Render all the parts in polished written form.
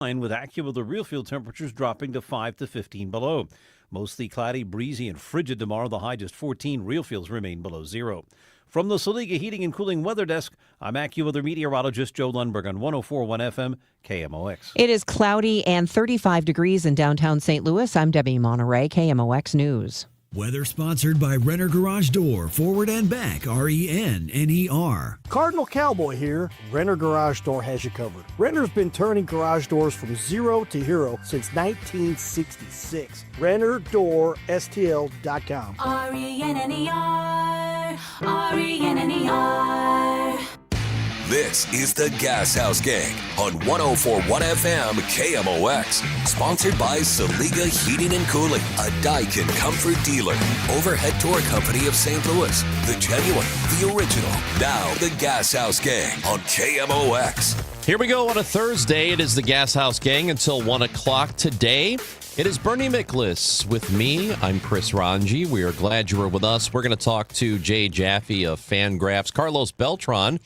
with AccuWeather real field temperatures dropping to 5 to 15 below. Mostly cloudy, breezy, and frigid tomorrow. The high just 14. Real fields remain below zero. From the Saliga Heating and Cooling Weather Desk, I'm AccuWeather meteorologist Joe Lundberg on 104.1 FM KMOX. It is cloudy and 35 degrees in downtown St. Louis. I'm Debbie Monterey, KMOX News. Weather sponsored by Renner Garage Door, forward and back, RENNER. Cardinal Cowboy here. Renner Garage Door has you covered. Renner's been turning garage doors from zero to hero since 1966. RennerDoorSTL.com. RENNER, RENNER. This is the Gashouse Gang on 104.1 FM KMOX. Sponsored by Saliga Heating and Cooling, a Daikin comfort dealer. Overhead Door Company of St. Louis. The genuine, the original. Now the Gashouse Gang on KMOX. Here we go on a Thursday. It is the Gashouse Gang until 1 o'clock today. It is Bernie Miklas with me. I'm Chris Ranji. We are glad you are with us. We're going to talk to Jay Jaffe of Fangraphs. Carlos Beltran,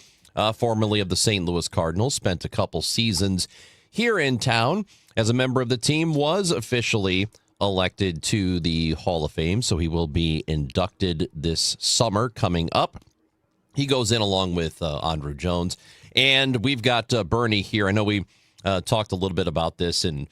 formerly of the St. Louis Cardinals, spent a couple seasons here in town as a member of the team, was officially elected to the Hall of Fame, so he will be inducted this summer coming up. He goes in along with Andruw Jones, and we've got Bernie here. I know we talked a little bit about this, and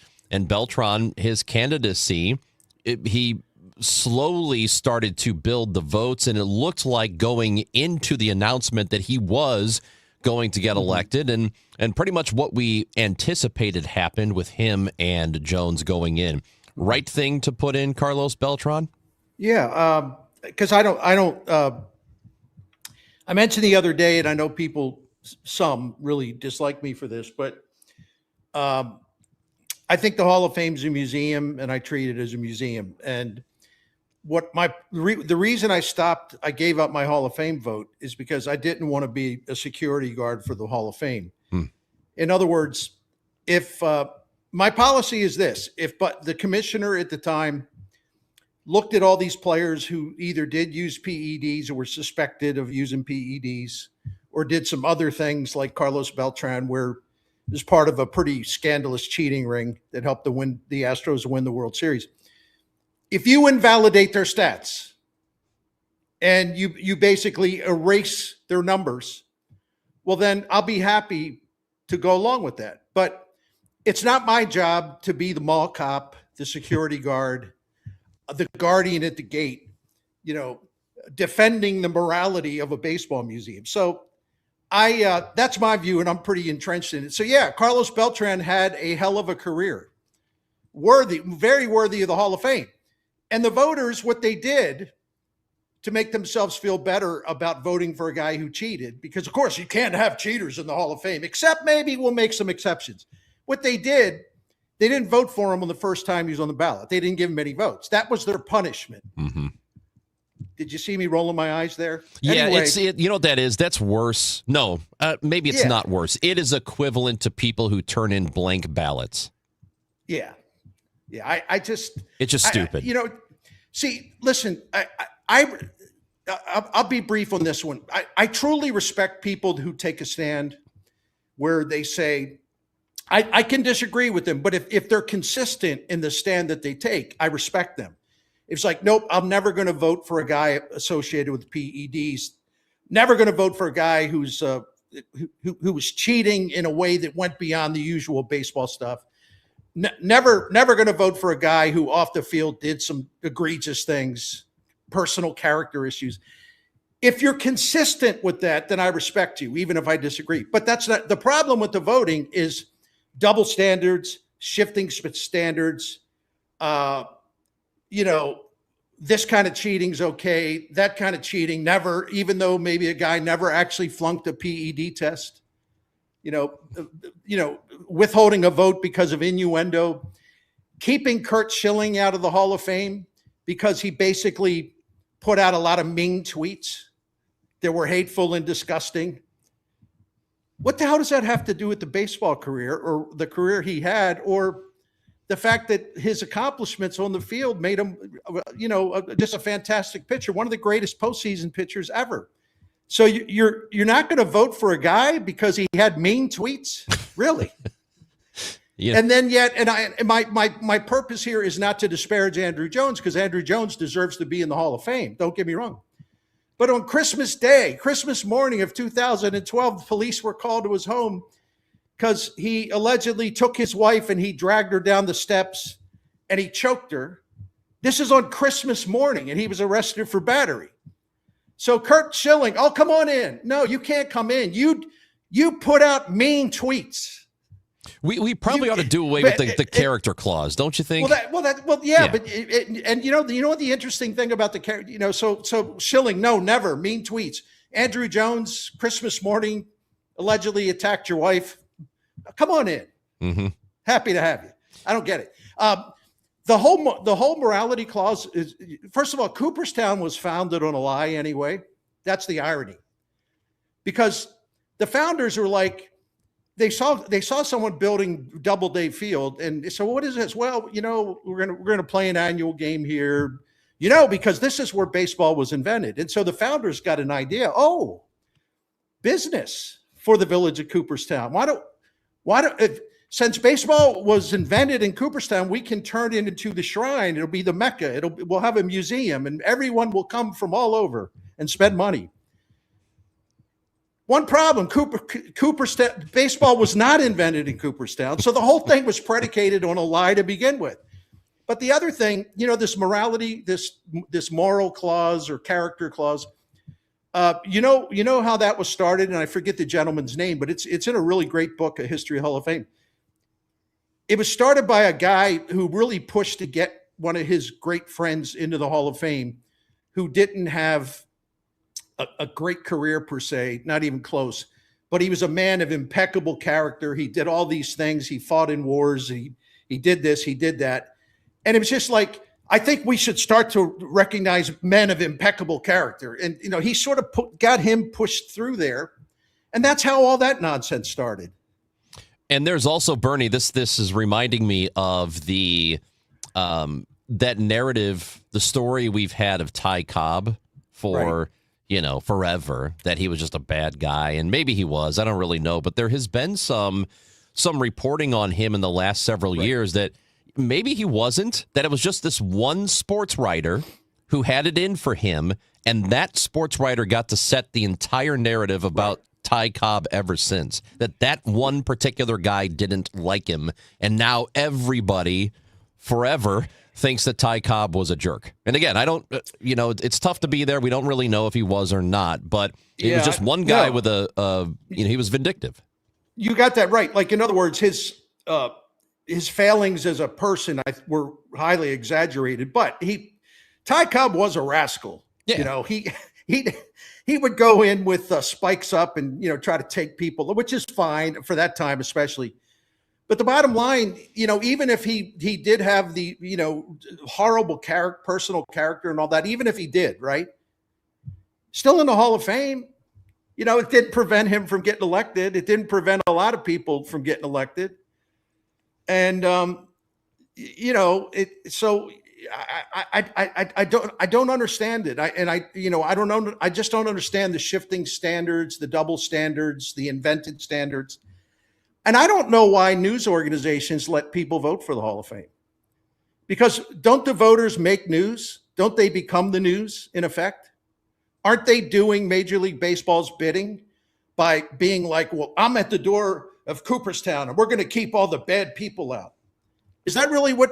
Beltran, his candidacy, he slowly started to build the votes, and it looked like going into the announcement that he was going to get elected, and pretty much what we anticipated happened with him and Jones going in. Right thing to put in, Carlos Beltran? Yeah, because I mentioned the other day, and I know some really dislike me for this, but I think the Hall of Fame is a museum, and I treat it as a museum. And the reason I gave up my Hall of Fame vote is because I didn't want to be a security guard for the Hall of Fame. In other words, if my policy is this, but the commissioner at the time looked at all these players who either did use PEDs or were suspected of using PEDs or did some other things like Carlos Beltran, where it was part of a pretty scandalous cheating ring that helped the Astros win the World Series. If you invalidate their stats and you basically erase their numbers, well, then I'll be happy to go along with that. But it's not my job to be the mall cop, the security guard, the guardian at the gate, defending the morality of a baseball museum. So that's my view, and I'm pretty entrenched in it. So yeah, Carlos Beltran had a hell of a career. Very worthy of the Hall of Fame. And the voters, what they did to make themselves feel better about voting for a guy who cheated, because of course you can't have cheaters in the Hall of Fame, except maybe we'll make some exceptions. What they did, they didn't vote for him on the first time he was on the ballot. They didn't give him any votes. That was their punishment. Mm-hmm. Did you see me rolling my eyes there? Yeah, anyway, you know what that is? That's worse. No, maybe it's not worse. It is equivalent to people who turn in blank ballots. Yeah. Yeah, it's just stupid. See, listen, I'll be brief on this one. I truly respect people who take a stand where they say, I can disagree with them, but if they're consistent in the stand that they take, I respect them. It's like, nope, I'm never going to vote for a guy associated with PEDs. Never going to vote for a guy who was cheating in a way that went beyond the usual baseball stuff. Never going to vote for a guy who off the field did some egregious things, personal character issues. If you're consistent with that, then I respect you, even if I disagree. But that's not the problem with the voting is double standards, shifting standards. This kind of cheating's okay. That kind of cheating, never, even though maybe a guy never actually flunked a PED test. Withholding a vote because of innuendo, keeping Curt Schilling out of the Hall of Fame because he basically put out a lot of mean tweets that were hateful and disgusting. What the hell does that have to do with the baseball career or the career he had, or the fact that his accomplishments on the field made him, just a fantastic pitcher, one of the greatest postseason pitchers ever? So you're not going to vote for a guy because he had mean tweets? Really? Yeah. And then my purpose here is not to disparage Andrew Jones, because Andrew Jones deserves to be in the Hall of Fame. Don't get me wrong. But on Christmas Day, Christmas morning of 2012, the police were called to his home because he allegedly took his wife and he dragged her down the steps and he choked her. This is on Christmas morning, and he was arrested for battery. So Kurt Schilling, oh, come on in. No, you can't come in. You put out mean tweets. We probably ought to do away with the character clause, don't you think? Yeah. But you know what the interesting thing about the character, so Schilling, no, never mean tweets. Andrew Jones, Christmas morning, allegedly attacked your wife. Come on in. Mm-hmm. Happy to have you. I don't get it. The whole morality clause is, first of all, Cooperstown was founded on a lie anyway. That's the irony, because the founders were like, they saw someone building Doubleday Field, and so what is this? Well, we're gonna play an annual game here, because this is where baseball was invented, and so the founders got an idea. Oh, business for the village of Cooperstown. Why don't since baseball was invented in Cooperstown, we can turn it into the shrine. It'll be the Mecca. We'll have a museum, and everyone will come from all over and spend money. One problem, Cooperstown, baseball was not invented in Cooperstown, so the whole thing was predicated on a lie to begin with. But the other thing, this morality, this moral clause or character clause, you know how that was started, and I forget the gentleman's name, but it's in a really great book, A History of Hall of Fame. It was started by a guy who really pushed to get one of his great friends into the Hall of Fame, who didn't have a great career per se, not even close, but he was a man of impeccable character. He did all these things. He fought in wars. He did this, he did that. And it was just like, I think we should start to recognize men of impeccable character. And, he sort of got him pushed through there. And that's how all that nonsense started. And there's also, Bernie, this is reminding me of the that narrative, the story we've had of Ty Cobb for... Right. Forever, that he was just a bad guy, and maybe he was. I don't really know, but there has been some reporting on him in the last several years that maybe he wasn't, that it was just this one sports writer who had it in for him, and that sports writer got to set the entire narrative about Ty Cobb ever since. That one particular guy didn't like him, and now everybody forever thinks that Ty Cobb was a jerk. And again, I don't, it's tough to be there. We don't really know if he was or not, but it was just one guy with he was vindictive. You got that right. Like, in other words, his failings as a person were highly exaggerated, but Ty Cobb was a rascal. Yeah. He would go in with spikes up and, try to take people, which is fine for that time, especially. But the bottom line, even if he did have the, horrible personal character and all that, even if he did, right? Still in the Hall of Fame, it didn't prevent him from getting elected. It didn't prevent a lot of people from getting elected. And, so I don't understand it. I don't know. I just don't understand the shifting standards, the double standards, the invented standards. And I don't know why news organizations let people vote for the Hall of Fame. Because don't the voters make news? Don't they become the news, in effect? Aren't they doing Major League Baseball's bidding by being like, well, I'm at the door of Cooperstown and we're going to keep all the bad people out? Is that really what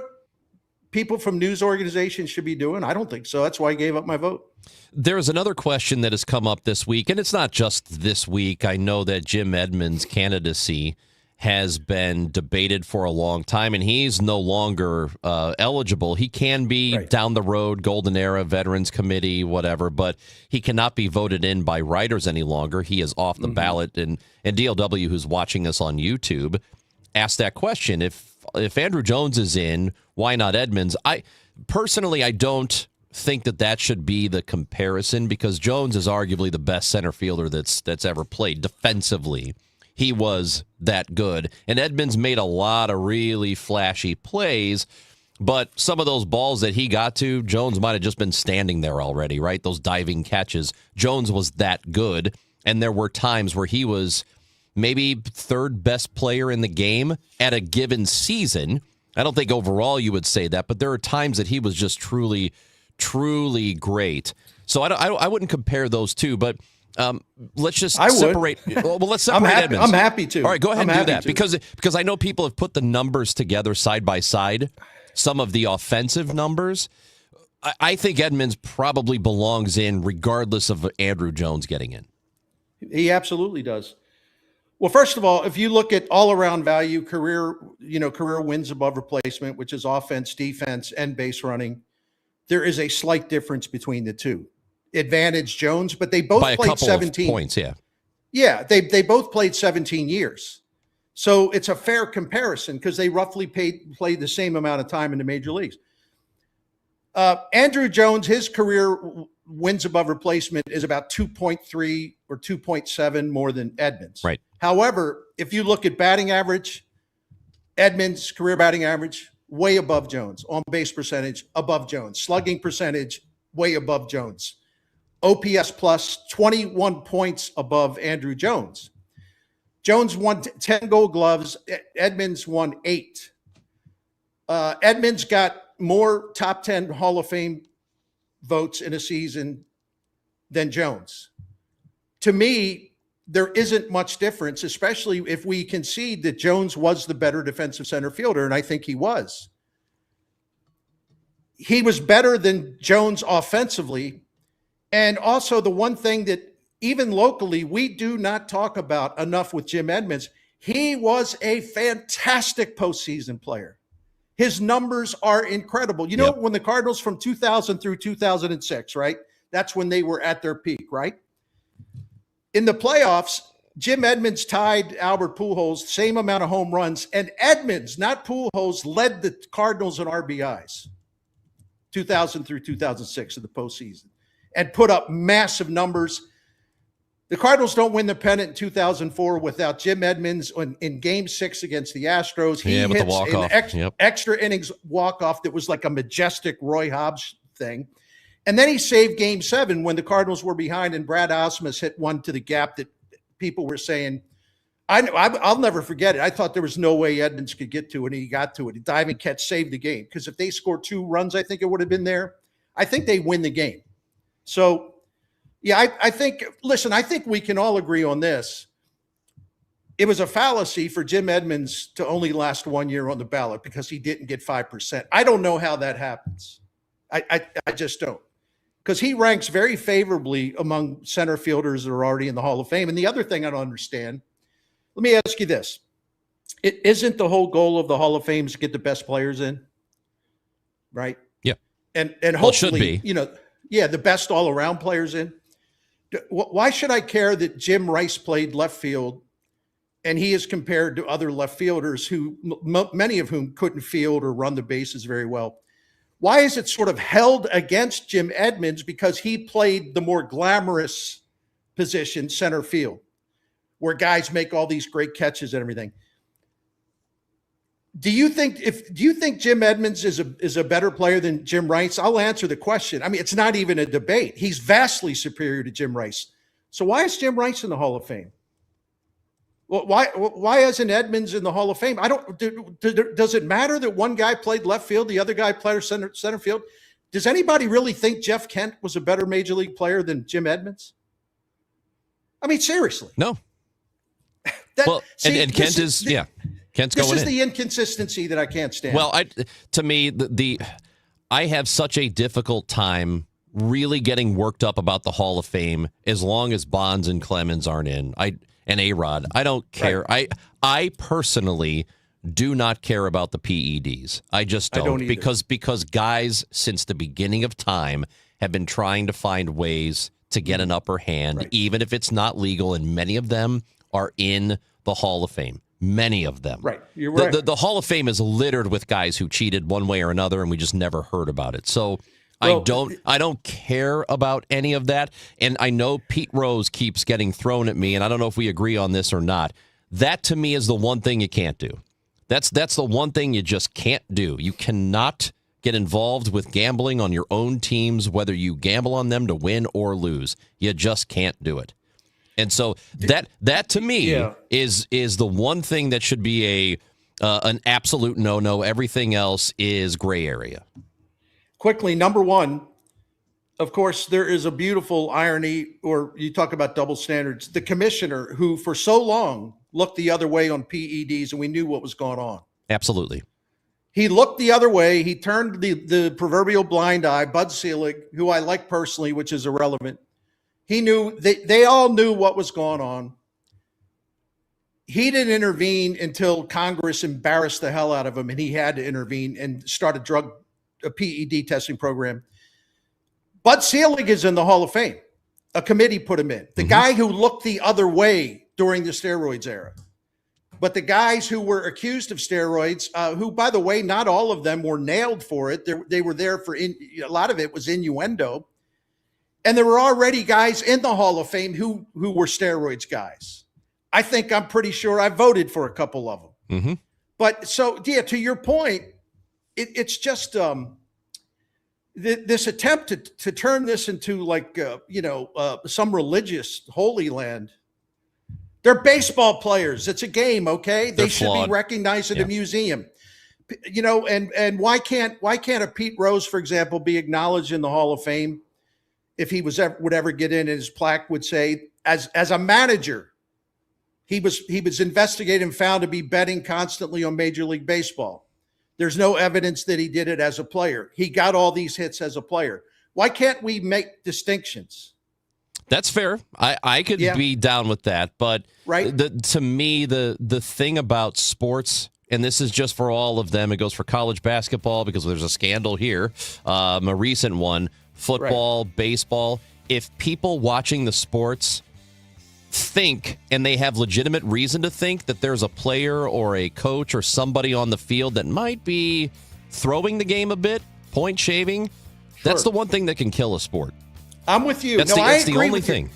people from news organizations should be doing? I don't think so. That's why I gave up my vote. There's another question that has come up this week, and it's not just this week. I know that Jim Edmonds' candidacy has been debated for a long time, and he's no longer eligible. He can be down the road, Golden Era, Veterans Committee, whatever, but he cannot be voted in by writers any longer. He is off the ballot, and DLW, who's watching us on YouTube, asked that question. If Andrew Jones is in, why not Edmonds? I don't think that should be the comparison, because Jones is arguably the best center fielder that's ever played defensively. He was that good. And Edmonds made a lot of really flashy plays, but some of those balls that he got to, Jones might have just been standing there already, right? Those diving catches. Jones was that good, and there were times where he was maybe third best player in the game at a given season. I don't think overall you would say that, but there are times that he was just truly, truly great. So I wouldn't compare those two, but let's just separate. Well, let's separate Edmonds. I'm happy to. All right, go ahead and do that to. because I know people have put the numbers together side by side, some of the offensive numbers. I think Edmonds probably belongs in regardless of Andrew Jones getting in. He absolutely does. Well, first of all, if you look at all-around value, career wins above replacement, which is offense, defense, and base running, there is a slight difference between the two. Advantage Jones, but they both by a played couple 17 of points. Yeah, yeah, they both played 17 years, so it's a fair comparison because they roughly played the same amount of time in the major leagues. Andrew Jones, his career wins above replacement is about 2.3 or 2.7 more than Edmonds. Right. However, if you look at batting average, Edmonds' career batting average, way above Jones. On base percentage, above Jones. Slugging percentage, way above Jones. OPS plus, 21 points above Andrew Jones. Jones won 10 Gold Gloves. Edmonds won 8. Edmonds got more top 10 Hall of Fame votes in a season than Jones. To me, there isn't much difference, especially if we concede that Jones was the better defensive center fielder, and I think he was. He was better than Jones offensively. And also the one thing that even locally we do not talk about enough with Jim Edmonds, he was a fantastic postseason player. His numbers are incredible. You know, when the Cardinals from 2000 through 2006, right? That's when they were at their peak, right? In the playoffs, Jim Edmonds tied Albert Pujols, same amount of home runs, and Edmonds, not Pujols, led the Cardinals in RBIs, 2000 through 2006 in the postseason, and put up massive numbers. The Cardinals don't win the pennant in 2004 without Jim Edmonds in Game 6 against the Astros. He with the hits walk-off. an extra innings walk-off that was like a majestic Roy Hobbs thing. And then he saved Game 7 when the Cardinals were behind and Brad Osmus hit one to the gap that people were saying, I'll never forget it. I thought there was no way Edmonds could get to it, and he got to it. A diving catch saved the game because if they scored 2 runs, I think it would have been there. I think they win the game. So, yeah, I think we can all agree on this. It was a fallacy for Jim Edmonds to only last 1 year on the ballot because he didn't get 5%. I don't know how that happens. I just don't. Because he ranks very favorably among center fielders that are already in the Hall of Fame. And the other thing I don't understand, let me ask you this. It isn't the whole goal of the Hall of Fame is to get the best players in, right? Yeah. And Well, it should hopefully, be. the best all-around players in. Why should I care that Jim Rice played left field and he is compared to other left fielders who, many of whom couldn't field or run the bases very well? Why is it sort of held against Jim Edmonds because he played the more glamorous position, center field, where guys make all these great catches and everything? Do you think Jim Edmonds is a better player than Jim Rice? I'll answer the question. I mean, it's not even a debate. He's vastly superior to Jim Rice. So why is Jim Rice in the Hall of Fame? Well, why isn't Edmonds in the Hall of Fame? Does it matter that one guy played left field, the other guy played center field? Does anybody really think Jeff Kent was a better major league player than Jim Edmonds? I mean, seriously. No. Kent is Kent's going in. This is the inconsistency that I can't stand. Well, to me, I have such a difficult time really getting worked up about the Hall of Fame as long as Bonds and Clemens aren't in. And A-Rod. I don't care. Right. I personally do not care about the PEDs. I just don't because guys since the beginning of time have been trying to find ways to get an upper hand, even if it's not legal, and many of them are in the Hall of Fame. Many of them. Right. You're right. The Hall of Fame is littered with guys who cheated one way or another, and we just never heard about it. So I don't care about any of that. And I know Pete Rose keeps getting thrown at me, and I don't know if we agree on this or not. That to me is the one thing you can't do. That's the one thing you just can't do. You cannot get involved with gambling on your own teams, whether you gamble on them to win or lose. You just can't do it. And so that to me is the one thing that should be an absolute no-no. Everything else is gray area. Quickly, number one, of course, there is a beautiful irony, or you talk about double standards. The commissioner who for so long looked the other way on PEDs, and we knew what was going on. Absolutely. He looked the other way. He turned the proverbial blind eye. Bud Selig, who I like personally, which is irrelevant. He knew, they all knew what was going on. He didn't intervene until Congress embarrassed the hell out of him, and he had to intervene and start a PED testing program. Bud Selig is in the Hall of Fame. A committee put him in. The guy who looked the other way during the steroids era. But the guys who were accused of steroids, who, by the way, not all of them were nailed for it. They were there for, a lot of it was innuendo. And there were already guys in the Hall of Fame who were steroids guys. I'm pretty sure I voted for a couple of them. Mm-hmm. But so, yeah, to your point, it's just this attempt to turn this into like, some religious holy land. They're baseball players. It's a game, okay? They should be recognized at a museum. And why can't a Pete Rose, for example, be acknowledged in the Hall of Fame if he would ever get in, and his plaque would say, as a manager, he was investigated and found to be betting constantly on Major League Baseball. There's no evidence that he did it as a player. He got all these hits as a player. Why can't we make distinctions? That's fair. I could be down with that. But to me, the thing about sports, and this is just for all of them, it goes for college basketball because there's a scandal here, a recent one, football, baseball. If people watching the sports think, and they have legitimate reason to think, that there's a player or a coach or somebody on the field that might be throwing the game a bit, point shaving, that's the one thing that can kill a sport. I'm with you. That's the only thing.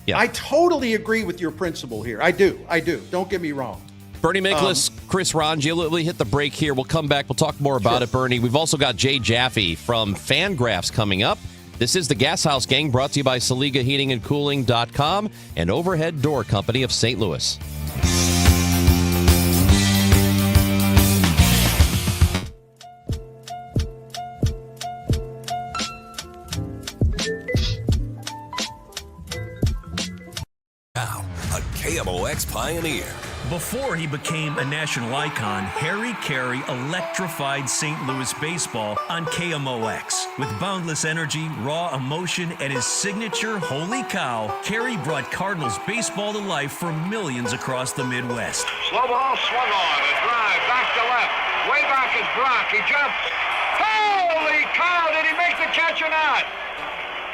Yeah. I totally agree with your principle here. I do. Don't get me wrong. Bernie Miklasz, Chris Ranji, we'll hit the break here. We'll come back. We'll talk more about it, Bernie. We've also got Jay Jaffe from Fangraphs coming up. This is the Gashouse Gang, brought to you by SaligaHeatingandCooling.com and Overhead Door Company of St. Louis. Now, a KMOX pioneer. Before he became a national icon, Harry Carey electrified St. Louis baseball on KMOX. With boundless energy, raw emotion, and his signature Holy Cow, Carey brought Cardinals baseball to life for millions across the Midwest. Slow ball swung on, a drive, back to left. Way back is Brock, he jumps. Holy cow, did he make the catch or not?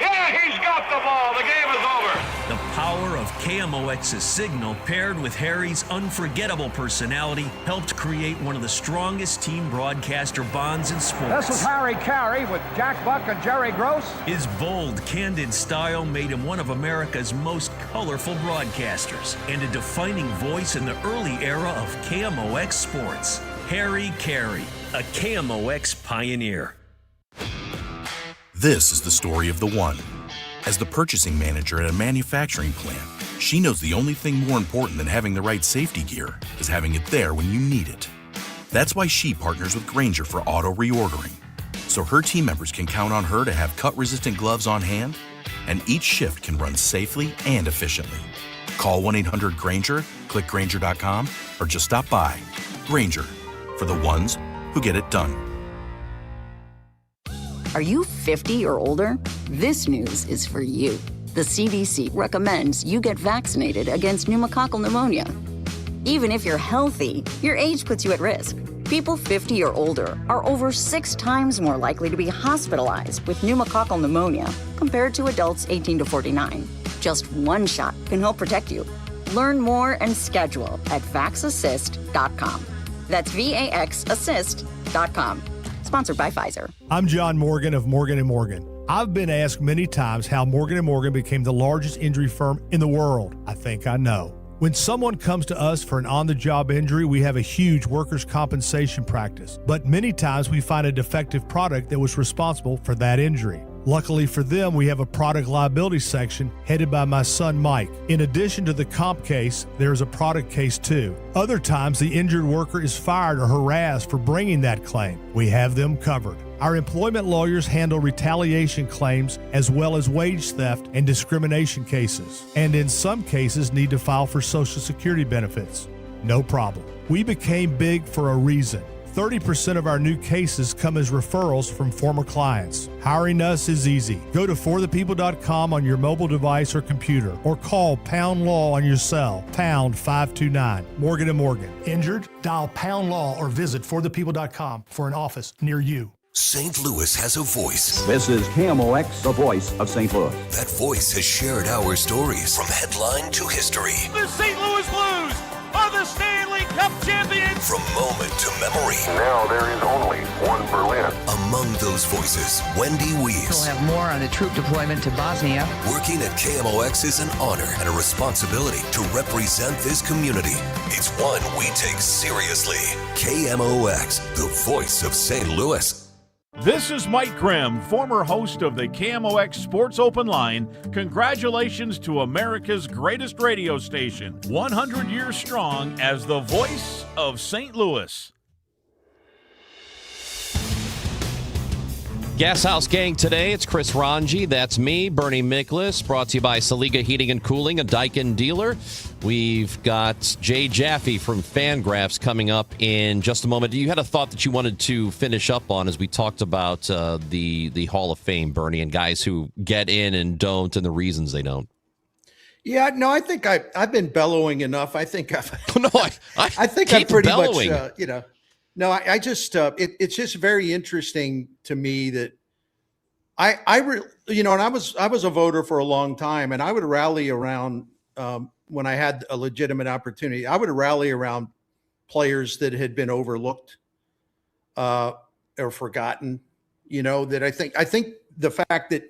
Yeah, he's got the ball. The game is over. The power of KMOX's signal, paired with Harry's unforgettable personality, helped create one of the strongest team broadcaster bonds in sports. This is Harry Carey with Jack Buck and Jerry Gross. His bold, candid style made him one of America's most colorful broadcasters and a defining voice in the early era of KMOX sports. Harry Carey, a KMOX pioneer. This is the story of the one. As the purchasing manager at a manufacturing plant, she knows the only thing more important than having the right safety gear is having it there when you need it. That's why she partners with Grainger for auto reordering, so her team members can count on her to have cut-resistant gloves on hand, and each shift can run safely and efficiently. Call 1-800-GRAINGER, click Grainger.com, or just stop by. Grainger, for the ones who get it done. Are you 50 or older? This news is for you. The CDC recommends you get vaccinated against pneumococcal pneumonia. Even if you're healthy, your age puts you at risk. People 50 or older are over 6 times more likely to be hospitalized with pneumococcal pneumonia compared to adults 18 to 49. Just one shot can help protect you. Learn more and schedule at vaxassist.com. That's VAXassist.com. Sponsored by Pfizer. I'm John Morgan of Morgan & Morgan. I've been asked many times how Morgan & Morgan became the largest injury firm in the world. I think I know. When someone comes to us for an on-the-job injury, we have a huge workers' compensation practice. But many times we find a defective product that was responsible for that injury. Luckily for them, we have a product liability section headed by my son Mike. In addition to the comp case, there is a product case too. Other times, the injured worker is fired or harassed for bringing that claim. We have them covered. Our employment lawyers handle retaliation claims as well as wage theft and discrimination cases, and in some cases need to file for Social Security benefits. No problem. We became big for a reason. 30% of our new cases come as referrals from former clients. Hiring us is easy. Go to forthepeople.com on your mobile device or computer, or call Pound Law on your cell, pound 529. Morgan & Morgan. Injured? Dial Pound Law or visit forthepeople.com for an office near you. St. Louis has a voice. This is KMOX, the voice of St. Louis. That voice has shared our stories from headline to history. The St. Louis Blues are the Stanley Cup champions. From moment to memory. Now there is only one Berlin. Among those voices, Wendy Weiss. We'll have more on the troop deployment to Bosnia. Working at KMOX is an honor and a responsibility to represent this community. It's one we take seriously. KMOX, the voice of St. Louis. This is Mike Grimm, former host of the KMOX Sports Open Line. Congratulations to America's greatest radio station, 100 years strong as the voice of St. Louis. Gashouse Gang today. It's Chris Ranji. That's me, Bernie Miklas. Brought to you by Saliga Heating and Cooling, a Daikin dealer. We've got Jay Jaffe from Fangraphs coming up in just a moment. You had a thought that you wanted to finish up on as we talked about the Hall of Fame, Bernie, and guys who get in and don't and the reasons they don't. Yeah, no, I think I've been bellowing enough. I think I've I think keep I'm pretty bellowing. much No, I just it's just very interesting to me that and I was a voter for a long time, and I would rally around when I had a legitimate opportunity. I would rally around players that had been overlooked or forgotten. That I think the fact that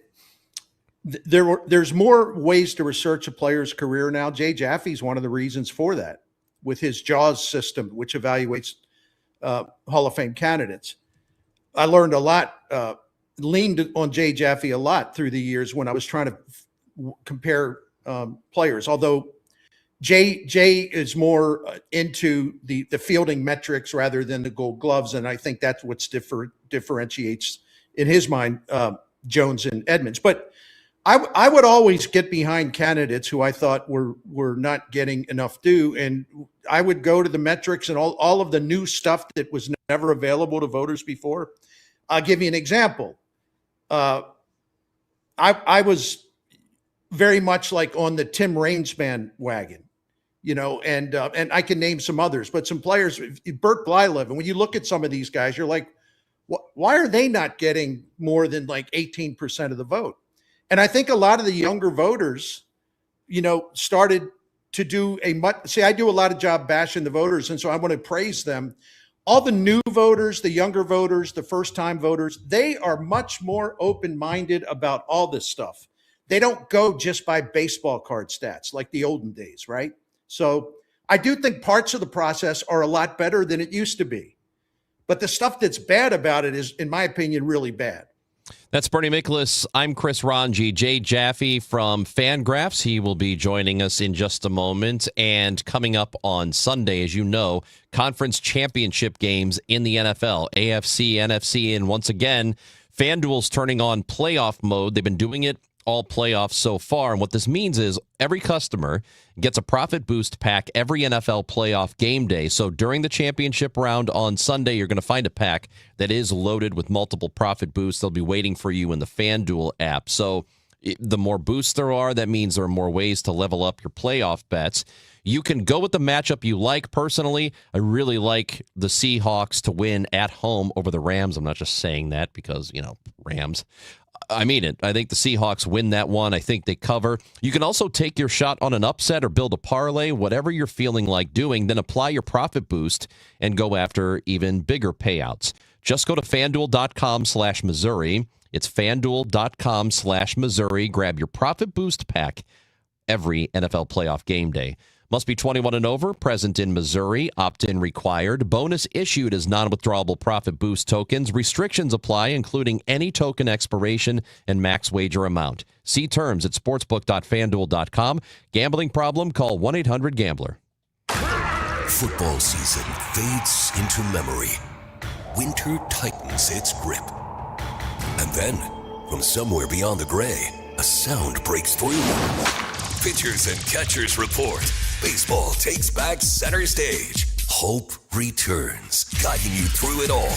there's more ways to research a player's career now. Jay Jaffe is one of the reasons for that, with his JAWS system, which evaluates Hall of Fame candidates. I learned a lot, leaned on Jay Jaffe a lot through the years when I was trying to compare players. Although Jay is more into the fielding metrics rather than the Gold Gloves, and I think that's what differentiates in his mind Jones and Edmonds. But I would always get behind candidates who I thought were not getting enough due, and I would go to the metrics and all of the new stuff that was never available to voters before. I'll give you an example. I was very much like on the Tim Raines bandwagon, and I can name some others, but some players, Bert Blyleven, and when you look at some of these guys, you're like, why are they not getting more than like 18% of the vote? And I think a lot of the younger voters, started to do I do a lot of job bashing the voters, and so I want to praise them. All the new voters, the younger voters, the first-time voters, they are much more open-minded about all this stuff. They don't go just by baseball card stats like the olden days, right? So I do think parts of the process are a lot better than it used to be. But the stuff that's bad about it is, in my opinion, really bad. That's Bernie Miklas. I'm Chris Ranji. Jay Jaffe from Fangraphs. He will be joining us in just a moment. And coming up on Sunday, as you know, conference championship games in the NFL, AFC, NFC, and once again, FanDuel's turning on playoff mode. They've been doing it all playoffs so far. And what this means is every customer gets a profit boost pack every NFL playoff game day. So during the championship round on Sunday, you're going to find a pack that is loaded with multiple profit boosts. They'll be waiting for you in the FanDuel app. So the more boosts there are, that means there are more ways to level up your playoff bets. You can go with the matchup you like. Personally, I really like the Seahawks to win at home over the Rams. I'm not just saying that because, Rams. I mean it. I think the Seahawks win that one. I think they cover. You can also take your shot on an upset or build a parlay, whatever you're feeling like doing, then apply your profit boost and go after even bigger payouts. Just go to FanDuel.com/Missouri. It's FanDuel.com/Missouri. Grab your profit boost pack every NFL playoff game day. Must be 21 and over, present in Missouri, opt-in required. Bonus issued as non-withdrawable profit boost tokens. Restrictions apply, including any token expiration and max wager amount. See terms at sportsbook.fanduel.com. Gambling problem? Call 1-800-GAMBLER. Football season fades into memory. Winter tightens its grip. And then, from somewhere beyond the gray, a sound breaks through. Pitchers and catchers report. Baseball takes back center stage. Hope returns, guiding you through it all.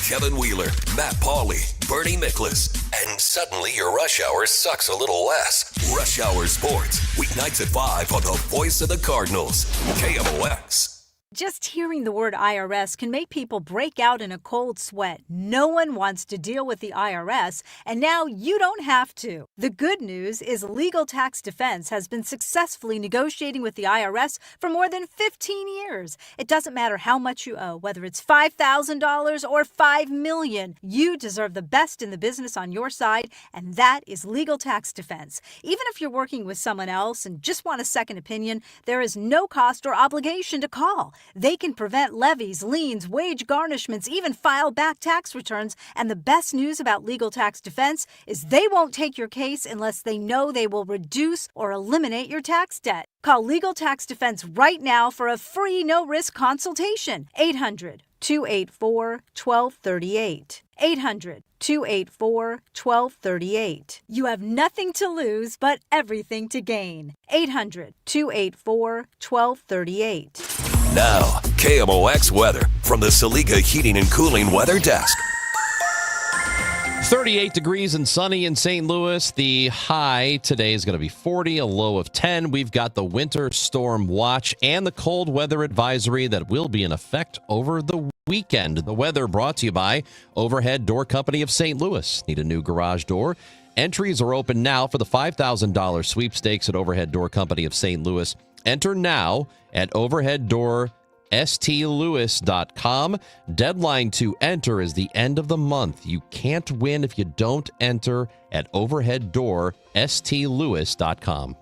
Kevin Wheeler, Matt Pauley, Bernie Miklasz, and suddenly your rush hour sucks a little less. Rush Hour Sports, weeknights at 5 on the voice of the Cardinals, KMOX. Just hearing the word IRS can make people break out in a cold sweat. No one wants to deal with the IRS, and now you don't have to. The good news is Legal Tax Defense has been successfully negotiating with the IRS for more than 15 years. It doesn't matter how much you owe, whether it's $5,000 or $5 million. You deserve the best in the business on your side, and that is Legal Tax Defense. Even if you're working with someone else and just want a second opinion, there is no cost or obligation to call. They can prevent levies, liens, wage garnishments, even file back tax returns. And the best news about Legal Tax Defense is they won't take your case unless they know they will reduce or eliminate your tax debt. Call Legal Tax Defense right now for a free no-risk consultation. 800-284-1238. 800-284-1238. You have nothing to lose but everything to gain. 800-284-1238. Now, KMOX weather from the Saliga Heating and Cooling Weather Desk. 38 degrees and sunny in St. Louis. The high today is going to be 40, a low of 10. We've got the winter storm watch and the cold weather advisory that will be in effect over the weekend. The weather brought to you by Overhead Door Company of St. Louis. Need a new garage door? Entries are open now for the $5,000 sweepstakes at Overhead Door Company of St. Louis. Enter now at overheaddoorSTLouis.com. Deadline to enter is the end of the month. You can't win if you don't enter at overheaddoorSTLouis.com.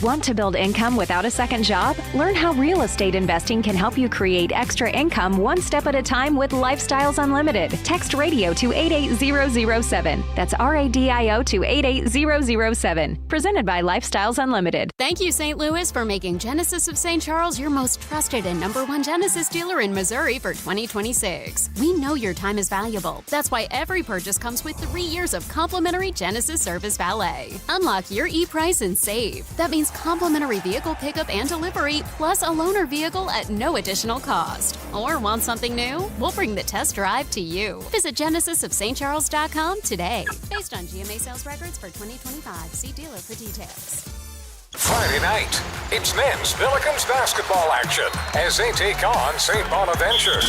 Want to build income without a second job? Learn how real estate investing can help you create extra income one step at a time with Lifestyles Unlimited. Text radio to 88007. That's RADIO to 88007. Presented by Lifestyles Unlimited. Thank you, St. Louis, for making Genesis of St. Charles your most trusted and #1 Genesis dealer in Missouri for 2026. We know your time is valuable. That's why every purchase comes with 3 years of complimentary Genesis Service Valet. Unlock your e-price and save. That means complimentary vehicle pickup and delivery, plus a loaner vehicle at no additional cost. Or want something new? We'll bring the test drive to you. Visit genesisofstcharles.com today. Based on GMA sales records for 2025. See dealer for details. Friday night, it's men's Billikens basketball action as they take on St. Bonaventure.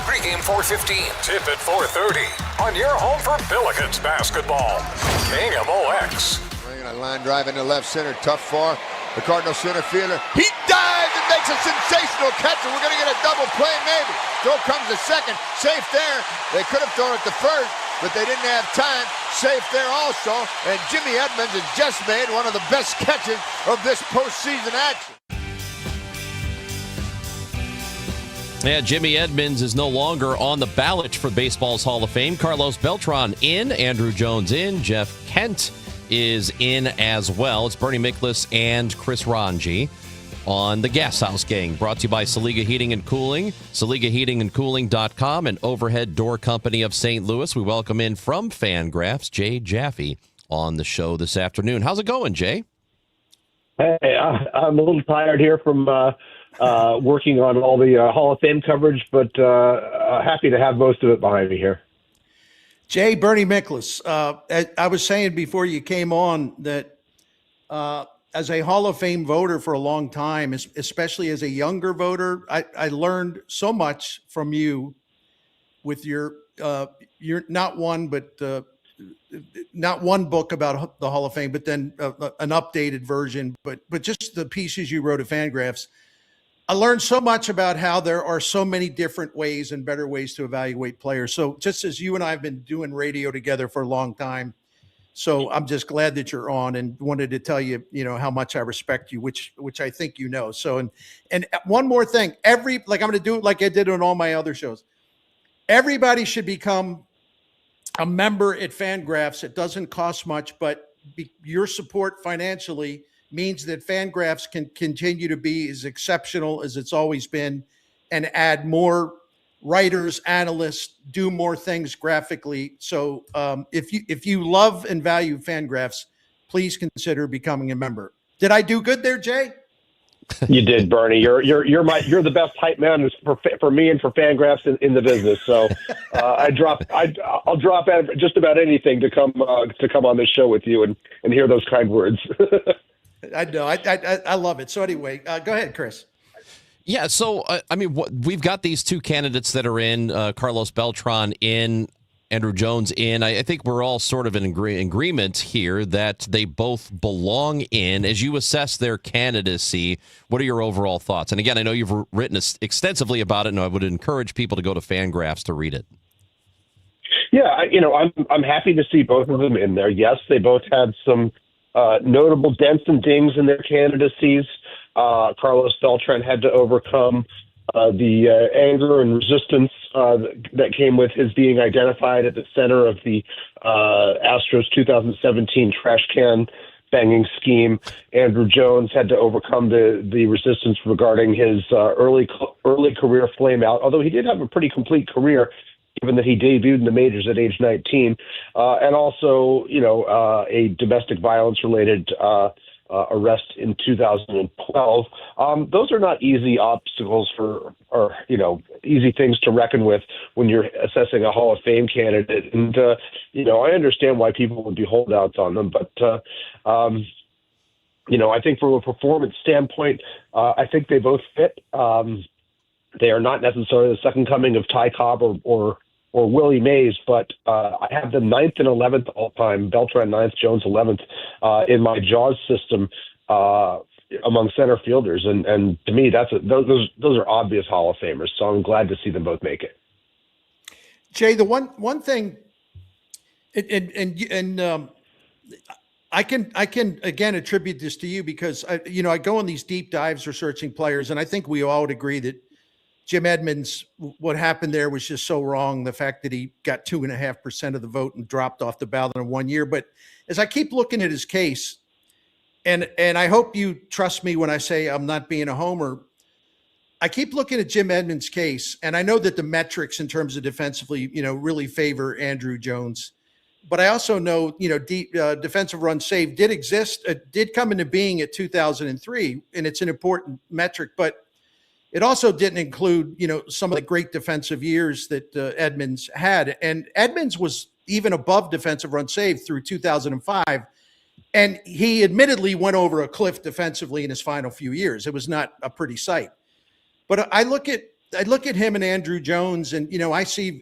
Pre-game 4:15, tip at 4:30 on your home for Billikens basketball. KMOX. A line drive into left center, tough for the Cardinal center fielder. He dives and makes a sensational catch, and we're going to get a double play maybe. Throw comes the second, safe there. They could have thrown it to first, but they didn't have time. Safe there also, and Jimmy Edmonds has just made one of the best catches of this postseason action. Yeah, Jimmy Edmonds is no longer on the ballot for baseball's Hall of Fame. Carlos Beltran in, Andrew Jones in, Jeff Kent is in as well. It's Bernie Miklasz and Chris Ranji on the Gashouse Gang, brought to you by Saliga Heating and Cooling, SaligaHeatingandCooling.com, and Overhead Door Company of St. Louis. We welcome in from Fangraphs, Jay Jaffe on the show this afternoon. How's it going, Jay? Hey, I'm a little tired here from working on all the Hall of Fame coverage, but happy to have most of it behind me here. Jay, Bernie Miklasz, I was saying before you came on that as a Hall of Fame voter for a long time, especially as a younger voter, I learned so much from you with your not one book about the Hall of Fame, but then an updated version, but just the pieces you wrote at Fangraphs. I learned so much about how there are so many different ways and better ways to evaluate players. So just as you and I have been doing radio together for a long time, So I'm just glad that you're on, and wanted to tell you, how much I respect you, which I think you know. So, and one more thing, I'm going to do it like I did on all my other shows. Everybody should become a member at Fangraphs. It doesn't cost much, but your support financially means that Fangraphs can continue to be as exceptional as it's always been, and add more writers, analysts, do more things graphically. So if you love and value Fangraphs, please consider becoming a member. Did I do good there, Jay? You did, Bernie. You're the best hype man for me and for Fangraphs in the business. So I'll drop out just about anything to come on this show with you and hear those kind words. I know. I love it. So anyway, go ahead, Chris. Yeah, so, we've got these two candidates that are in, Carlos Beltran in, Andrew Jones in. I think we're all sort of in agreement here that they both belong in. As you assess their candidacy, what are your overall thoughts? And again, I know you've written extensively about it, and I would encourage people to go to Fangraphs to read it. Yeah, I'm happy to see both of them in there. Yes, they both had some notable dents and dings in their candidacies. Carlos Beltran had to overcome the anger and resistance that came with his being identified at the center of the Astros 2017 trash can banging scheme. Andrew Jones had to overcome the resistance regarding his early career flame out, although he did have a pretty complete career, given that he debuted in the majors at age 19, and also, a domestic violence-related arrest in 2012. Those are not easy obstacles or easy things to reckon with when you're assessing a Hall of Fame candidate. And, I understand why people would be holdouts on them, but, I think from a performance standpoint, I think they both fit. They are not necessarily the second coming of Ty Cobb or Willie Mays, but I have them 9th and 11th all time, Beltran 9th, Jones 11th, in my JAWS system among center fielders. And to me, those are obvious Hall of Famers. So I'm glad to see them both make it. Jay, the one thing, and I can again attribute this to you because I go on these deep dives researching players, and I think we all would agree that Jim Edmonds, what happened there was just so wrong. The fact that he got 2.5% of the vote and dropped off the ballot in 1 year. But as I keep looking at his case, and I hope you trust me when I say I'm not being a homer, I keep looking at Jim Edmonds' case, and I know that the metrics in terms of defensively, really favor Andrew Jones. But I also know, defensive runs saved did exist, did come into being at 2003, and it's an important metric. But it also didn't include, some of the great defensive years that Edmonds had. And Edmonds was even above defensive run saved through 2005. And he admittedly went over a cliff defensively in his final few years. It was not a pretty sight. But I look at him and Andrew Jones, and, I see,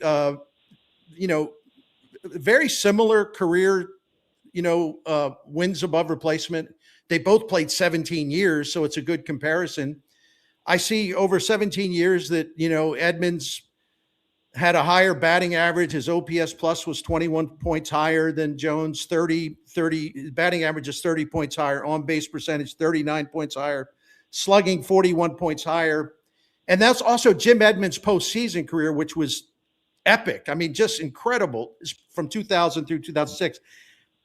very similar career, wins above replacement. They both played 17 years, so it's a good comparison. I see over 17 years that, Edmonds had a higher batting average. His OPS plus was 21 points higher than Jones, 30 batting average is 30 points higher, on base percentage 39 points higher, slugging 41 points higher. And that's also Jim Edmonds' postseason career, which was epic. I mean, just incredible from 2000 through 2006.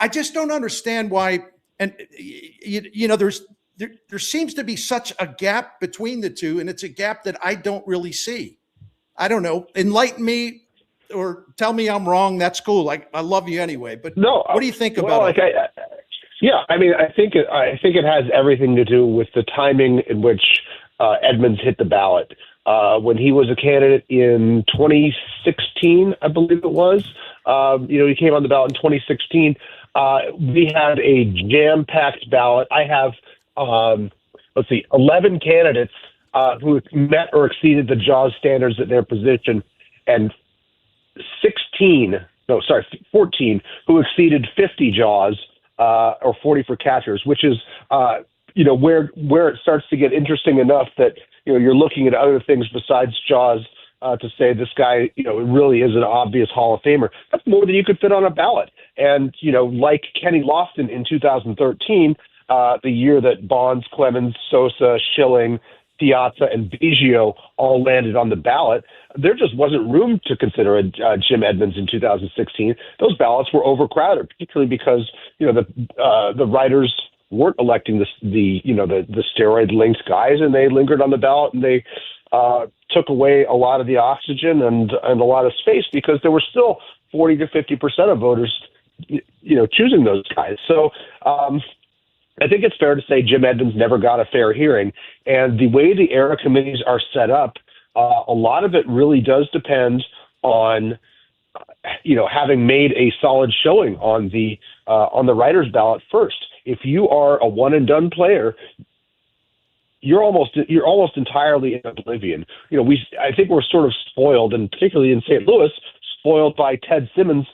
I just don't understand why. And, there seems to be such a gap between the two, and it's a gap that I don't really see. I don't know. Enlighten me or tell me I'm wrong. That's cool. I love you anyway. But no, what do you think about it? I think it has everything to do with the timing in which Edmonds hit the ballot. When he was a candidate in 2016, I believe it was, he came on the ballot in 2016. We had a jam-packed ballot. I have 11 candidates who met or exceeded the JAWS standards at their position, and 14 who exceeded 50 JAWS or 40 for catchers, which is where it starts to get interesting enough that you're looking at other things besides JAWS to say this guy, really is an obvious Hall of Famer. That's more than you could fit on a ballot. And, like Kenny Lofton in 2013, the year that Bonds, Clemens, Sosa, Schilling, Piazza, and Biggio all landed on the ballot, there just wasn't room to consider Jim Edmonds in 2016. Those ballots were overcrowded, particularly because, the writers weren't electing the steroid-linked guys, and they lingered on the ballot, and they took away a lot of the oxygen and a lot of space because there were still 40 to 50% of voters, choosing those guys. So I think it's fair to say Jim Edmonds never got a fair hearing. And the way the era committees are set up, a lot of it really does depend on, having made a solid showing on the writer's ballot first. If you are a one and done player, you're almost entirely in oblivion. I think we're sort of spoiled, and particularly in St. Louis, spoiled by Ted Simmons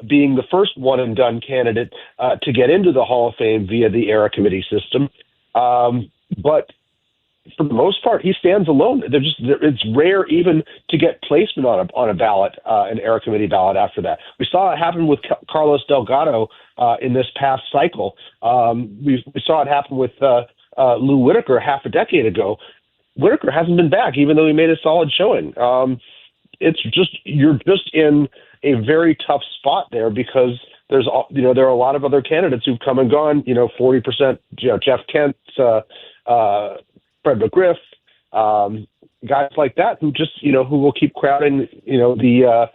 being the first one and done candidate to get into the Hall of Fame via the era committee system. But for the most part, he stands alone. It's rare even to get placement on a ballot, an era committee ballot after that. We saw it happen with Carlos Delgado in this past cycle. We saw it happen with Lou Whitaker half a decade ago. Whitaker hasn't been back, even though he made a solid showing. You're just in a very tough spot there because there are a lot of other candidates who've come and gone. 40%. Jeff Kent, Fred McGriff, guys like that who just who will keep crowding the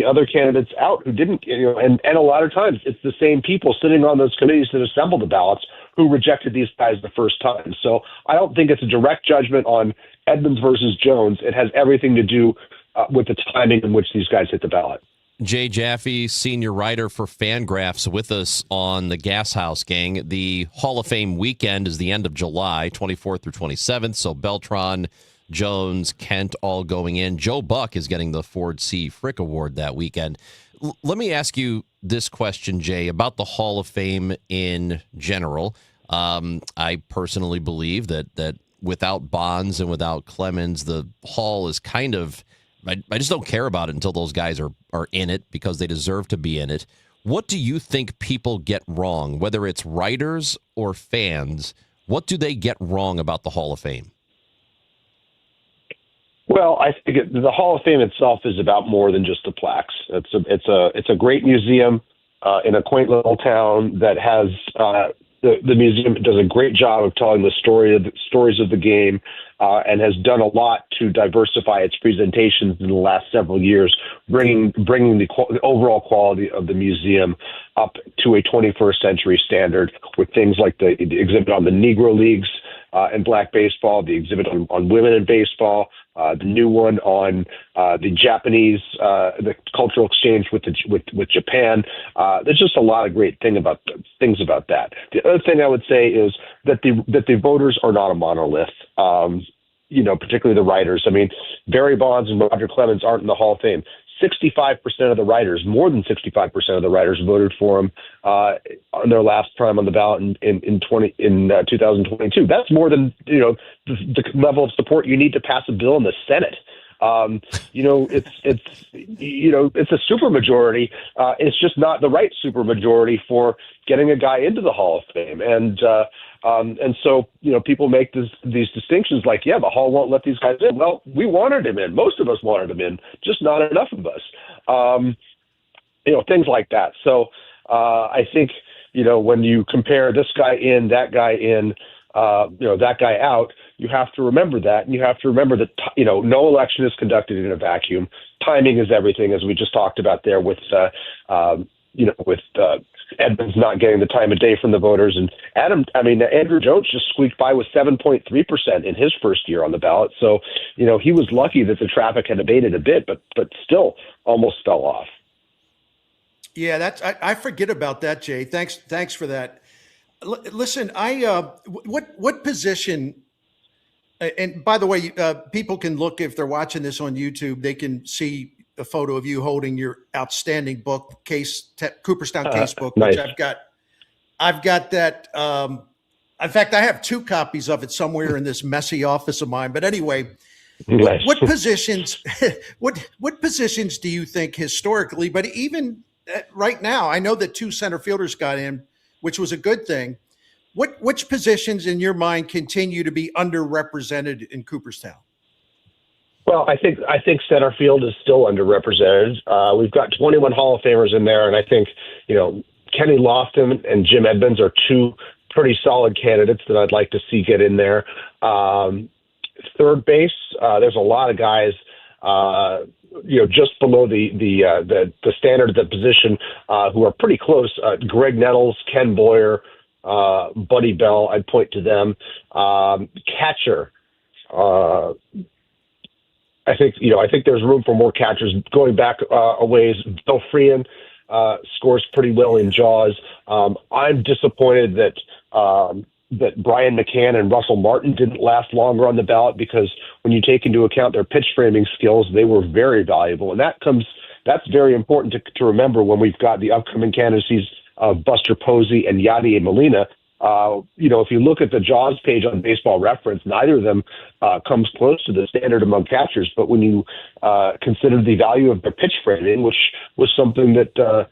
other candidates out who didn't and a lot of times it's the same people sitting on those committees that assembled the ballots who rejected these guys the first time. So I don't think it's a direct judgment on Edmonds versus Jones. It has everything to do with the timing in which these guys hit the ballot. Jay Jaffe, senior writer for Fangraphs, with us on the Gashouse Gang. The Hall of Fame weekend is the end of July, 24th through 27th. So Beltran, Jones, Kent all going in. Joe Buck is getting the Ford C. Frick Award that weekend. Let me ask you this question, Jay, about the Hall of Fame in general. I personally believe that without Bonds and without Clemens, the Hall is kind of, I just don't care about it until those guys are in it because they deserve to be in it. What do you think people get wrong, whether it's writers or fans? What do they get wrong about the Hall of Fame? Well, I think the Hall of Fame itself is about more than just the plaques. It's a great museum in a quaint little town that has the museum does a great job of telling the stories of the game and has done a lot to diversify its presentations in the last several years, bringing the overall quality of the museum up to a 21st century standard with things like the exhibit on the Negro Leagues and black baseball, the exhibit on women in baseball, the new one on the Japanese, the cultural exchange with Japan. There's just a lot of great things about that. The other thing I would say is that the voters are not a monolith. Particularly the writers. I mean, Barry Bonds and Roger Clemens aren't in the Hall of Fame. 65% of the writers, more than 65% of the writers, voted for him on their last time on the ballot in 2022. That's more than the level of support you need to pass a bill in the Senate. It's a supermajority. It's just not the right supermajority for getting a guy into the Hall of Fame. And so people make these distinctions like, yeah, the Hall won't let these guys in. Well, we wanted him in. Most of us wanted him in, just not enough of us. Things like that. So I think, when you compare this guy in, that guy in, that guy out, you have to remember that. And you have to remember that, no election is conducted in a vacuum. Timing is everything, as we just talked about there with Edmonds not getting the time of day from the voters. And Andrew Jones just squeaked by with 7.3% in his first year on the ballot. So, he was lucky that the traffic had abated a bit, but still almost fell off. Yeah, I forget about that, Jay. Thanks for that. Listen, what position, and by the way, people can look, if they're watching this on YouTube, they can see a photo of you holding your outstanding book, Cooperstown case book, nice. Which I've got that. In fact, I have two copies of it somewhere in this messy office of mine. But anyway, Nice. What positions? What positions do you think historically, but even right now, I know that 2 center fielders got in, which was a good thing. Which positions in your mind continue to be underrepresented in Cooperstown? Well, I think center field is still underrepresented. We've got 21 Hall of Famers in there, and I think Kenny Lofton and Jim Edmonds are 2 pretty solid candidates that I'd like to see get in there. Third base, there's a lot of guys, just below the standard of the position who are pretty close. Greg Nettles, Ken Boyer, Buddy Bell, I'd point to them. Catcher, I think there's room for more catchers. Going back a ways, Bill Freehan scores pretty well in Jaws. I'm disappointed that Brian McCann and Russell Martin didn't last longer on the ballot, because when you take into account their pitch framing skills, they were very valuable. And that's very important to remember when we've got the upcoming candidacies of Buster Posey and Yadier Molina. If you look at the Jaws page on Baseball Reference, neither of them comes close to the standard among catchers. But when you consider the value of their pitch framing, which was something that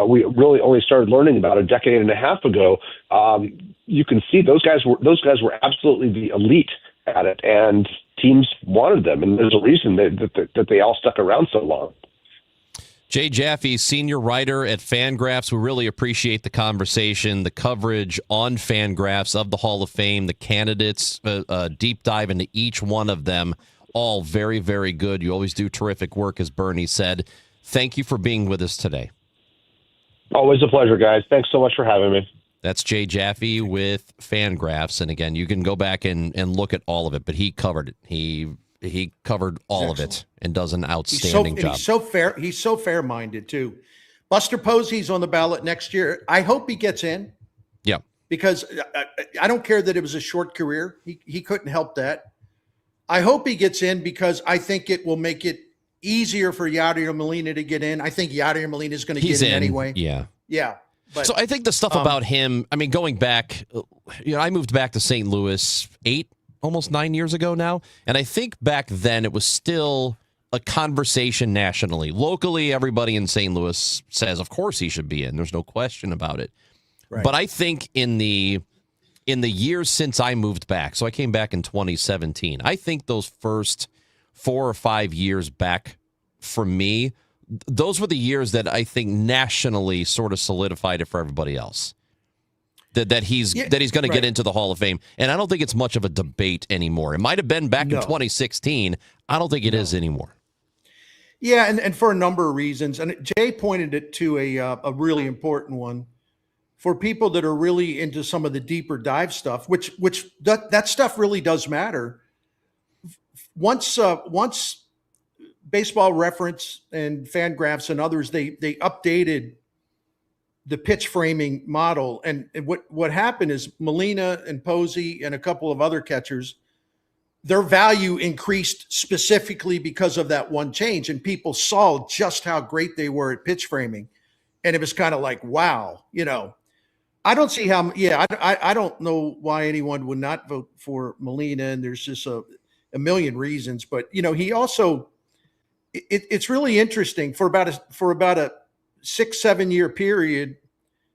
we really only started learning about a decade and a half ago, you can see those guys were absolutely the elite at it, and teams wanted them, and there's a reason that they all stuck around so long. Jay Jaffe, senior writer at Fangraphs. We really appreciate the conversation, the coverage on Fangraphs of the Hall of Fame, the candidates, a deep dive into each one of them. All very, very good. You always do terrific work, as Bernie said. Thank you for being with us today. Always a pleasure, guys. Thanks so much for having me. That's Jay Jaffe with Fangraphs. And again, you can go back and look at all of it, but he covered it. He covered all of it and does an outstanding job. He's so fair. He's so fair-minded too. Buster Posey's on the ballot next year. I hope he gets in. Yeah. Because I don't care that it was a short career. He couldn't help that. I hope he gets in because I think it will make it easier for Yadier Molina to get in. I think Yadier Molina is going to get in anyway. Yeah. Yeah. But, so I think the stuff about him, I mean, going back, I moved back to St. Louis almost 9 years ago now. And I think back then it was still a conversation nationally. Locally, everybody in St. Louis says, of course he should be in. There's no question about it. Right. But I think in the years since I moved back, so I came back in 2017, I think those first 4 or 5 years back for me, those were the years that I think nationally sort of solidified it for everybody else. That he's going to get into the Hall of Fame. And I don't think it's much of a debate anymore. It might have been back in 2016. I don't think it is anymore. Yeah, and for a number of reasons. And Jay pointed it to a really important one. For people that are really into some of the deeper dive stuff, which that stuff really does matter. Once Baseball Reference and Fangraphs and others, they updated the pitch framing model. And what happened is Molina and Posey and a couple of other catchers, their value increased specifically because of that one change. And people saw just how great they were at pitch framing. And it was kind of like, wow, I don't see how, I don't know why anyone would not vote for Molina. And there's just a million reasons, but he also, it's really interesting for about a 6-7 year period,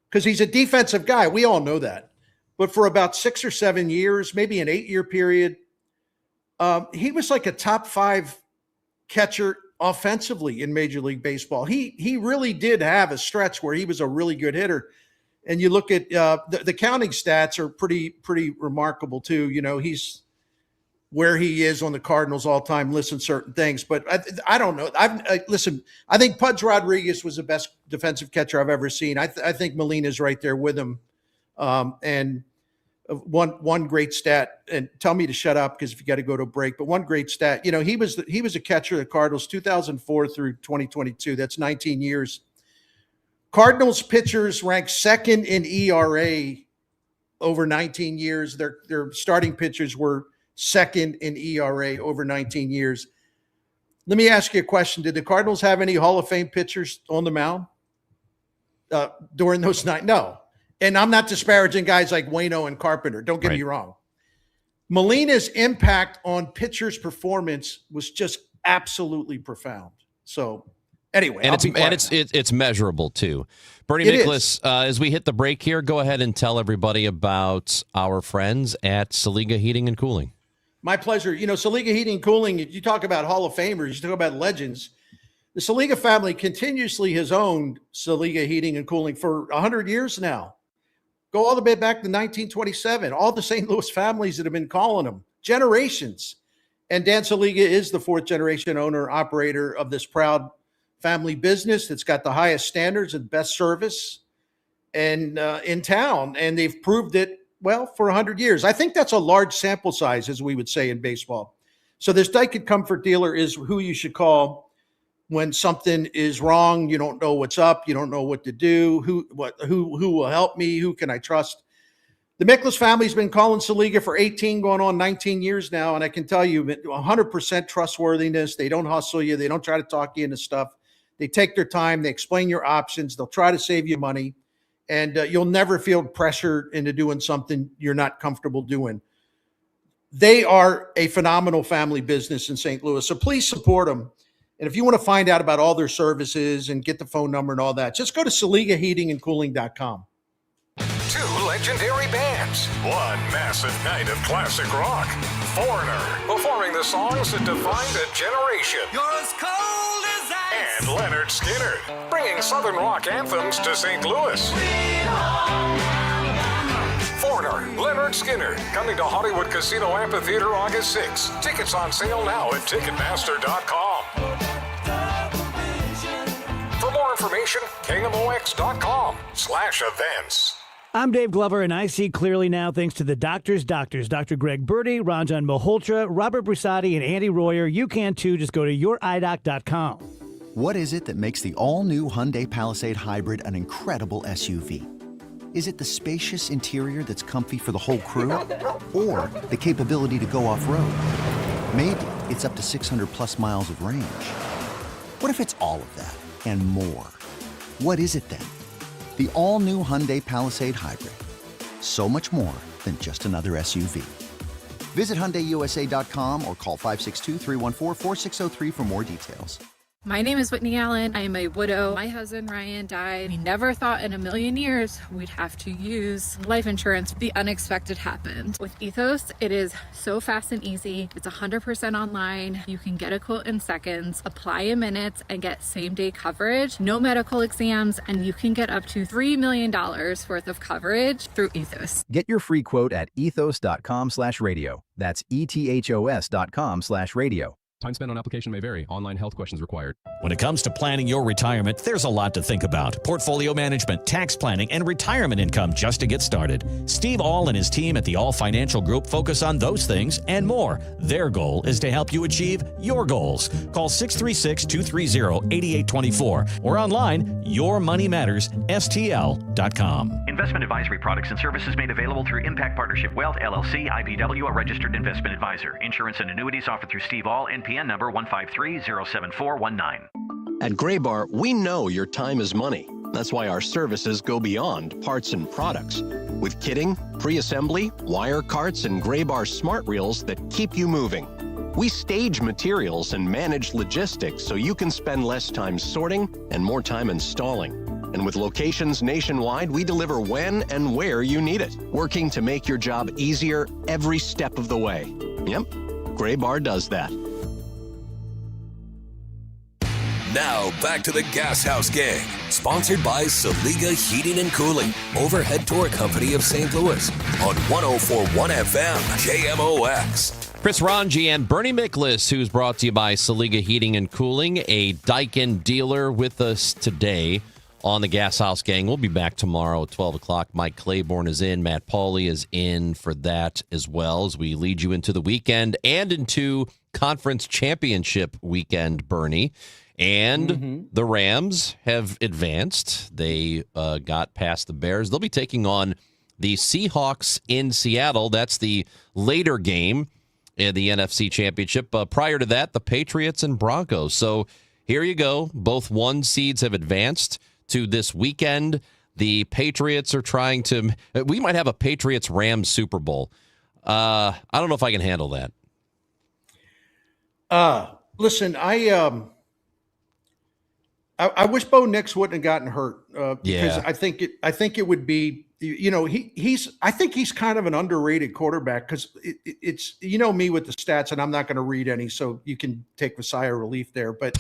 because he's a defensive guy. We all know that. But for about 6 or 7 years, maybe an 8-year period, he was like a top 5 catcher offensively in Major League Baseball. He really did have a stretch where he was a really good hitter. And you look at the counting stats are pretty remarkable too. He's where he is on the Cardinals all-time list in certain things. But I don't know. Listen, I think Pudge Rodriguez was the best defensive catcher I've ever seen. I think Molina's right there with him. And one great stat, and tell me to shut up because if you got to go to a break, but one great stat, he was a catcher of the Cardinals 2004 through 2022. That's 19 years. Cardinals pitchers ranked second in ERA over 19 years. Their starting pitchers were second in ERA over 19 years. Let me ask you a question. Did the Cardinals have any Hall of Fame pitchers on the mound during those nights? No. And I'm not disparaging guys like Waino and Carpenter. Don't get me wrong. Molina's impact on pitchers' performance was just absolutely profound. So anyway, and it's measurable too. Bernie Miklasz, as we hit the break here, go ahead and tell everybody about our friends at Saliga Heating and Cooling. My pleasure. Saliga Heating and Cooling, you talk about Hall of Famers, you talk about legends. The Saliga family continuously has owned Saliga Heating and Cooling for 100 years now. Go all the way back to 1927. All the St. Louis families that have been calling them, generations. And Dan Saliga is the fourth generation owner, operator of this proud family business that's got the highest standards and best service and in town. And they've proved it, for 100 years. I think that's a large sample size, as we would say in baseball. So this Daikin Comfort dealer is who you should call when something is wrong. You don't know what's up. You don't know what to do. Who will help me? Who can I trust? The Miklasz family's been calling Saliga for 18, going on 19 years now. And I can tell you 100% trustworthiness. They don't hustle you. They don't try to talk you into stuff. They take their time. They explain your options. They'll try to save you money. And you'll never feel pressured into doing something you're not comfortable doing. They are a phenomenal family business in St. Louis. So please support them. And if you want to find out about all their services and get the phone number and all that, just go to SaligaHeatingandCooling.com. Two legendary bands, one massive night of classic rock. Foreigner, performing the songs that defined a generation. You're as cold as ice. And Leonard Skinner, bringing Southern rock anthems to St. Louis. Foreigner, Leonard Skinner, coming to Hollywood Casino Amphitheater August 6. Tickets on sale now at Ticketmaster.com. For more information, KMOX.com/events. I'm Dave Glover, and I see clearly now thanks to the doctors, Dr. Greg Birdie, Ranjan Malhotra, Robert Brusati, and Andy Royer. You can too. Just go to youreyedoctor.com. What is it that makes the all-new Hyundai Palisade Hybrid an incredible SUV? Is it the spacious interior that's comfy for the whole crew? Or the capability to go off-road? Maybe it's up to 600-plus miles of range. What if it's all of that and more? What is it then? The all-new Hyundai Palisade Hybrid. So much more than just another SUV. Visit HyundaiUSA.com or call 562-314-4603 for more details. My name is Whitney Allen. I am a widow. My husband Ryan died. We never thought in a million years we'd have to use life insurance. The unexpected happened. With Ethos, it is so fast and easy. It's 100% online. You can get a quote in seconds, apply in minutes, and get same-day coverage. No medical exams, and you can get up to $3 million worth of coverage through Ethos. Get your free quote at ethos.com/radio. That's ETHOS.com/radio. Time spent on application may vary. Online health questions required. When it comes to planning your retirement, there's a lot to think about. Portfolio management, tax planning, and retirement income just to get started. Steve All and his team at the All Financial Group focus on those things and more. Their goal is to help you achieve your goals. Call 636-230-8824 or online, yourmoneymattersstl.com. Investment advisory products and services made available through Impact Partnership Wealth, LLC, IBW, a registered investment advisor. Insurance and annuities offered through Steve All, NPN number 153-07419. At Graybar, we know your time is money. That's why our services go beyond parts and products. With kitting, pre-assembly, wire carts, and Graybar smart reels that keep you moving. We stage materials and manage logistics so you can spend less time sorting and more time installing. And with locations nationwide, we deliver when and where you need it, working to make your job easier every step of the way. Yep, Graybar does that. Now, back to the Gashouse Gang, sponsored by Saliga Heating and Cooling, Overhead Door Company of St. Louis, on 104.1 FM, KMOX. Chris Ranji and Bernie Miklasz, who's brought to you by Saliga Heating and Cooling, a Daikin dealer with us today on the Gashouse Gang. We'll be back tomorrow at 12 o'clock. Mike Claiborne is in. Matt Pauley is in for that as well as we lead you into the weekend and into conference championship weekend, Bernie. And the Rams have advanced. They got past the Bears. They'll be taking on the Seahawks in Seattle. That's the later game in the NFC Championship. Prior to that, the Patriots and Broncos. So here you go. Both one seeds have advanced to this weekend. The Patriots are trying to... We might have a Patriots-Rams Super Bowl. I don't know if I can handle that. Listen, I wish Bo Nix wouldn't have gotten hurt because I think it would be, I think he's kind of an underrated quarterback because it's me with the stats, and I'm not going to read any, so you can take a sigh of relief there. But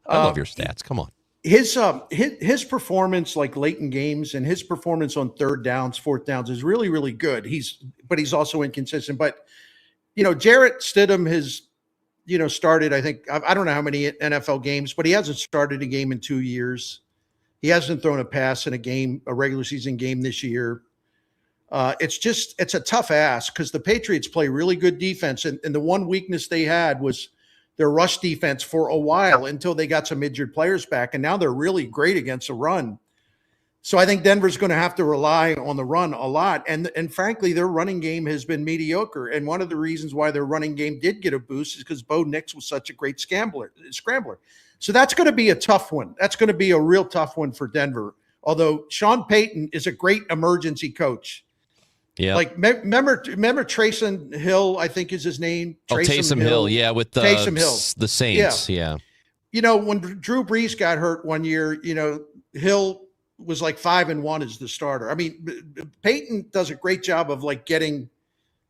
I love your stats. Come on. His performance, like late in games, and his performance on third downs, fourth downs is really, really good. He's also inconsistent. But Jarrett Stidham has started, I think, I don't know how many NFL games, but he hasn't started a game in 2 years. He hasn't thrown a pass in a regular season game this year. It's a tough ask because the Patriots play really good defense. And the one weakness they had was their rush defense for a while until they got some injured players back. And now they're really great against the run. So I think Denver's going to have to rely on the run a lot. And frankly, their running game has been mediocre. And one of the reasons why their running game did get a boost is because Bo Nix was such a great scrambler. So that's going to be a tough one. That's going to be a real tough one for Denver. Although Sean Payton is a great emergency coach. Yeah. Like remember Taysom Hill, I think is his name. Taysom Hill. Yeah. With the Saints. Yeah. When Drew Brees got hurt one year, Hill was like 5-1 as the starter. I mean, Peyton does a great job of like getting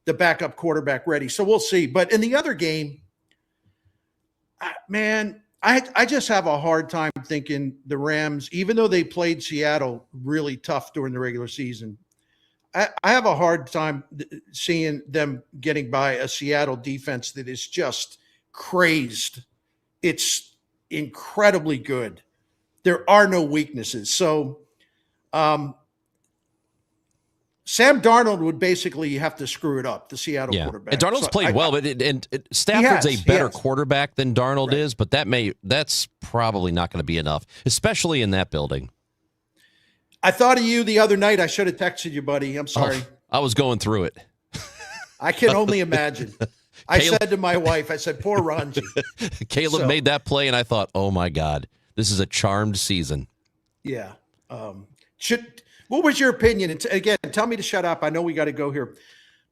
the backup quarterback ready. So we'll see. But in the other game, man, I just have a hard time thinking the Rams, even though they played Seattle really tough during the regular season, I have a hard time seeing them getting by a Seattle defense that is just crazed. It's incredibly good. There are no weaknesses. So Sam Darnold would basically have to screw it up, the Seattle quarterback. And Darnold's played well, but Stafford's a better quarterback than Darnold is, but that's probably not going to be enough, especially in that building. I thought of you the other night. I should have texted you, buddy. I'm sorry. I was going through it. I can only imagine. I said to my wife, I said, poor Ranji. Caleb made that play, and I thought, oh, my God, this is a charmed season. Yeah. What was your opinion? And again, tell me to shut up. I know we got to go here.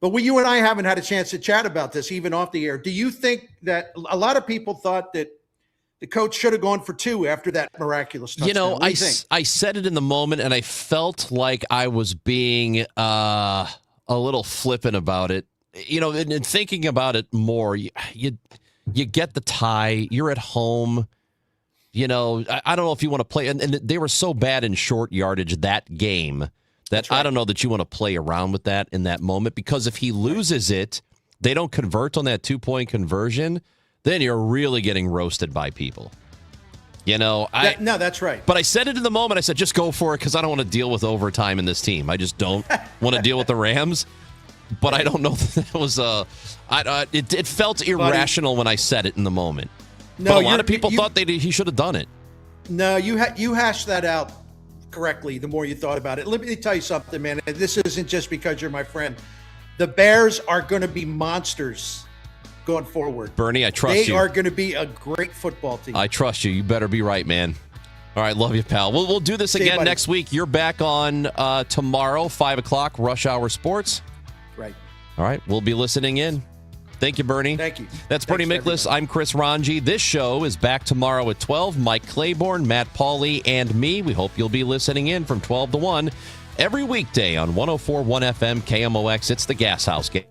But you and I haven't had a chance to chat about this, even off the air. Do you think that a lot of people thought that the coach should have gone for 2 after that miraculous touchdown? I said it in the moment, and I felt like I was being a little flippant about it. And thinking about it more, you get the tie. You're at home. I don't know if you want to play. And they were so bad in short yardage that game that I don't know that you want to play around with that in that moment. Because if he loses it, they don't convert on that 2-point conversion, then you're really getting roasted by people. No, that's right. But I said it in the moment. I said, just go for it because I don't want to deal with overtime in this team. I just don't want to deal with the Rams. But I don't know that was it felt irrational when I said it in the moment. No, but a lot of people thought he should have done it. No, you hashed that out correctly the more you thought about it. Let me tell you something, man. This isn't just because you're my friend. The Bears are going to be monsters going forward. Bernie, I trust you. They are going to be a great football team. I trust you. You better be right, man. All right, love you, pal. We'll do this again next week. You're back on tomorrow, 5 o'clock, Rush Hour Sports. Right. All right, we'll be listening in. Thank you, Bernie. Thank you. That's Bernie Miklasz. I'm Chris Ranji. This show is back tomorrow at 12. Mike Claiborne, Matt Pauley, and me. We hope you'll be listening in from 12 to 1 every weekday on 104.1 FM KMOX. It's the Gashouse Gang.